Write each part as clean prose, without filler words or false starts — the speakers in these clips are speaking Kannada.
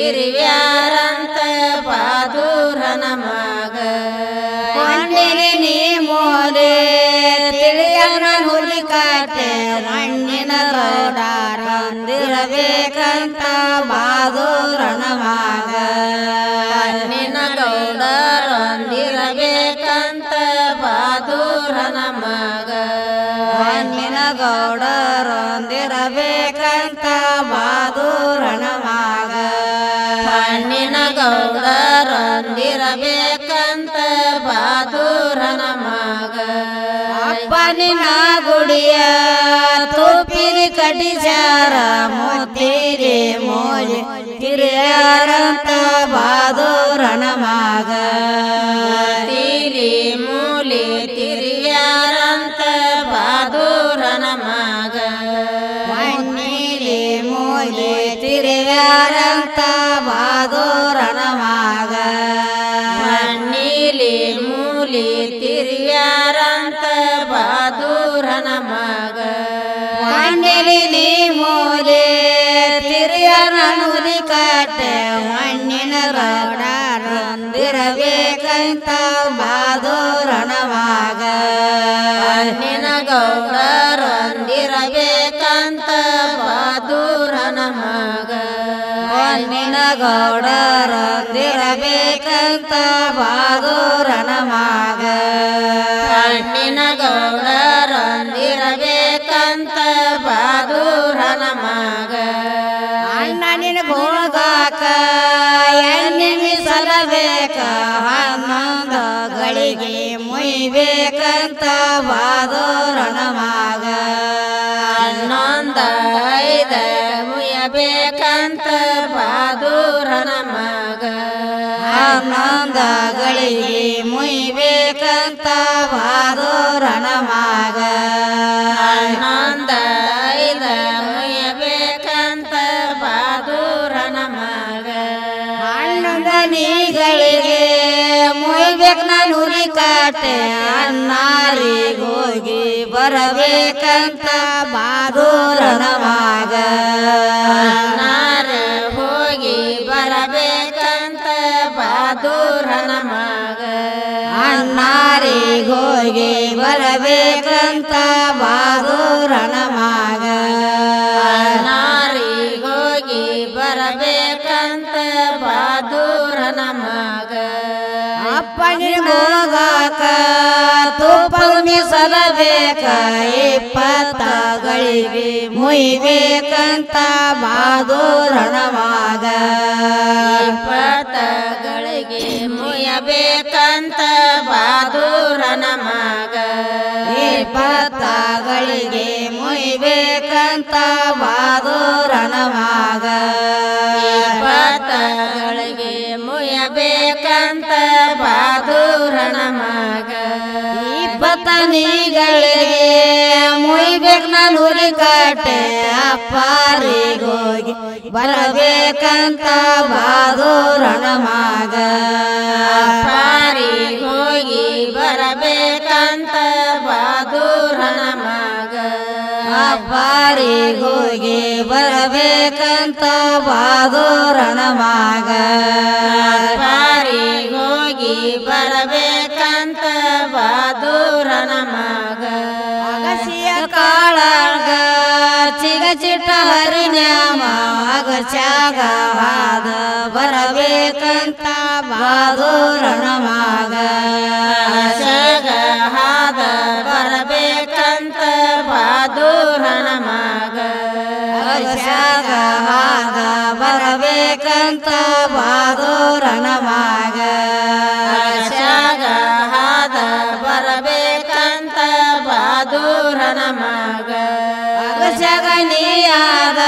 ತಿರುವ್ಯಾರಂತ ಬಹಾದೂರನ ಮಗ ಮಣ್ಣಿಗೆ ನೀ ಮೋಲೆ ತಿಳಿಯನ ಹುಲಿ ಕಾಟೆ ಮಣ್ಣಿನ ಗೌಡರಂದಿರಬೇಕಂತ ಬಹಾದೂರನ ಮಗ ಮಣ್ಣಿನ ಗೌಡರಂದಿರಬೇಕಂತ ಬಹಾದೂರನ ಮಗ ಮಣ್ಣಿನ ಗೌಡರಂದಿರಬೇಕಂತ ಬಹಾದೂರನ ಮಗ ಮಣ್ಣಿನ ಗೌಡರಂದಿರಬೇಕಂತ ಬಹಾದೂರನ ಮಗ ಅಪ್ಪನಿನ ಗುಡಿಯ ತುಪ್ಪಿರಿ ಕಟಿಸಾರ ಮೋತಿರಿ ಮೋಜಿ ತಿರುವ್ಯಾರಂತ ಬಹಾದೂರನ ಮಗ ತೀರಿ ಮೂಲಿ ತಿರುವ್ಯಾರಂತ ಬಹಾದೂರನ ಮಗ ಮಣ್ಣಿಲಿ ಮೂಲಿ ತಿರುವ್ಯಾರಂತ ಬಹಾದೂರನ ಮಗ ಮಣ್ಣಿಲಿ ಮೂಲಿ ತಿರುವ್ಯಾರಂತ ಬಹಾದೂರನ ಮಗ ಮಣ್ಣಿಲಿ ನೀ ಮೂಲೆ ತಿರುವ್ಯಾರ ಹುಲಿ ಕಾಟೆ ಮಣ್ಣಿನ ಗೌಡರಂದಿರಬೇಕಂತ ಬಹಾದೂರನ ಮಗ ಮಣ್ಣಿನ ಗೌಡರಂದಿರಬೇಕಂತ ಬಹಾದೂರನ ಮಗ ಮಣ್ಣಿನ ಗೌಡರಂದಿರಬೇಕಂತ ಬಹಾದೂರನ ಮಗ ಮಣ್ಣಿನ ಗೌಡರಂದಿರಬೇಕಂತ ಬಹಾದೂರನ ಮಗ ಅಣ್ಣನಿನ ಗೋಳಗಾಕ ಎಣ್ಣೆ ಸಲಬೇಕ ಹನ್ನೊಂದು ಗಳಿಗೆ ಮುಯ್ಬೇಕಂತ ಬಹಾದೂರನ ಮಗ ಹನ್ನೊಂದು ಐದ ಮುಯ್ಯಬೇಕಂತ ಬಹಾದೂರನ ಮಗ ಹನ್ನೊಂದು ಗಳಿಗೆ ಮುಯ್ಬೇಕಂತ ಬಹಾದೂರನ ಮಗ ಹನ್ನೊಂದು ಐದ ಮುಯ್ಯಬೇಕಂತ ಬಹಾದೂರನ ಮಗ ಹನ್ನೊಂದ ನೀಗಳಿಗೆ ಮುಯ್ಬೇಕು ನಾನು ಹುಲಿ ಕಾಟೆ ಅನ್ನಾರಿಗೆ ಹೋಗಿ ಬರಬೇಕಂತ ಬಹಾದೂರನ ಮಗ ಅನ್ನಾರ ಹೋಗಿ ಬರಬೇಕಂತ ಬಹಾದೂರನ ಮಗ ಅನ್ನಾರಿಗೆ ಹೋಗಿ ಬರಬೇಕಂತ ಬಹಾದೂರನ ಮಗ ಅನ್ನಾರಿಗೆ ಹೋಗಿ ಬರಬೇಕಂತ ಬಹಾದೂರನ ಮಗ ಅಪ್ಪನಿಗೆ ಹೋಗಾಕ ತುಪ್ಪ ಸಲಬೇಕ 20 ಗಳಿಗೆ ಮುಯ್ಬೇಕಂತ ಬಹಾದೂರನ ಮಗ 20 ಗಳಿಗೆ ಮುಯ್ಯಬೇಕಂತ ಬಹಾದೂರನ ಮಗ 20 ಗಳಿಗೆ ಮುಯ್ಬೇಕಂತ ಬಹಾದೂರನ ಮಗ 20 ಗಳಿಗೆ ಮುಯ್ಯಬೇಕಂತ ಬಹಾದೂರನ ಮಗ 20 ನೀಗಳಿಗೆ ಮುಯ್ಬೇಕು ನಾನು ಹುಲಿ ಕಾಟೆ ಅಪ್ಪಾರಿಗೆ ಹೋಗಿ ಬರಬೇಕಂತ ಬಹಾದೂರನ ಮಗ ಅಪ್ಪಾರಿಗೆ ಹೋಗಿ ಬರಬೇಕಂತ ಬಹಾದೂರನ ಮಗ ಅಪ್ಪಾರಿಗೆ ಹೋಗಿ ಬರಬೇಕಂತ ಬಹಾದೂರನ ಮಗ ಅಪ್ಪಾರಿಗೆ ಹೋಗಿ ಬರಬೇಕಂತ ಬಹಾದೂರನ ಮಗ ಅಗಸಿಯ ಕಾಳಗ ಚಿಗ ಚಿಟ್ಟ ಹರಿನ್ಯಾಮ ಅಗಸ್ಯಾಗ ಹಾದ ಬರಬೇಕಂತ ಬಹಾದೂರನ ಮಗ ಅಗಸ್ಯಾಗ ಹಾದ ಬರಬೇಕಂತ ಬಹಾದೂರನ ಮಗ ಅಗಸ್ಯಾಗ ಹಾದ ಬರಬೇಕಂತ ಬಹಾದೂರನ ಮಗ ಅಗಸ್ಯಾಗ ಹಾದ ಬರಬೇಕಂತ ಬಹಾದೂರನ ಮಗ ಅಗಸ್ಯಾಗ ನೀಯಾದ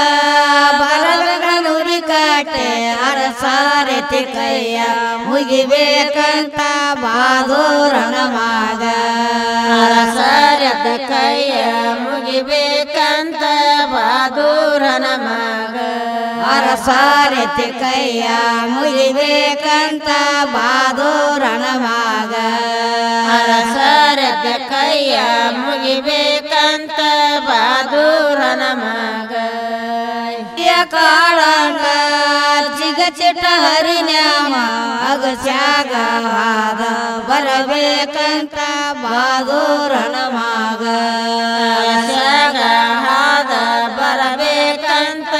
ಬರಬೇಕ ಹುಲಿ ಕಾಟೆ ಅರಸಾರತಿ ಕೈಯ ಮುಗಿಬೇಕಂತ ಬಹಾದೂರನ ಮಗ ಅರಸಾರತಿ ಕೈಯ ಮುಗಿಬೇಕಂತ ಬಹಾದೂರನ ಮಗ ಅರಸಾರತಿ ಕೈಯ ಮುಗಿಬೇಕಂತ ಬಹಾದೂರನ ಮಗ ಅರಸಾರತಿ ಕೈಯ ಮುಗಿಬೇಕಂತ ಬಹಾದೂರನ ಮಗ ಕಾಳಂಗ ಚಿಗ ಚಿಟ ಹರಿನ್ಯಾಮ ಅಗಸ್ಯಾಗ ಹಾದ ಬರಬೇಕಂತ ಬಾದೂರನ ಮಗ ಅಗಸ್ಯಾಗ ಹಾದ ಬರಬೇಕಂತ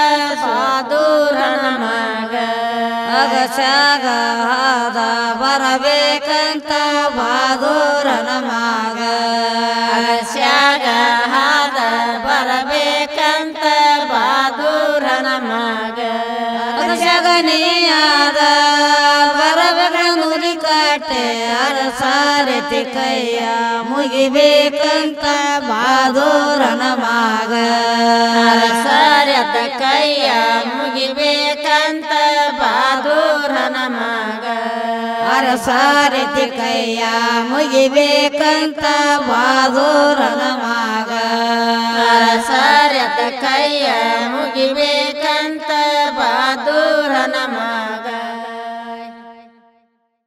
ಬಾದೂರನ ಮಗ ಅಗಸ್ಯಾಗ ಹಾದ ಬರಬೇಕಂತ ಬಾದೂರನ ಮಗ ಅಗಸ್ಯಾಗ ಹಾದ ಬರಬೇಕಂತ ಬಾದೂರನ ಮಗ ಅಗಸ್ಯಾಗನಿಯಾದ ಬರಬೇಕ ನುಡಿ ಕಾಟೆ ಅರಸಾರತಿ ಕೈಯ ಮುಗಿಬೇಕಂತ ಬಾದೂರನ ಮಗ ಅರಸಾರತ ಕೈಯ ಮುಗಿಬೇಕಂತ ಬಾದೂರನ ಮಗ ಅರಸಾರತಿ ಕೈಯ ಮುಗಿಬೇಕಂತ ಬಾದೂರನ ಮಗ ಅರಸಾರತ ಕೈಯ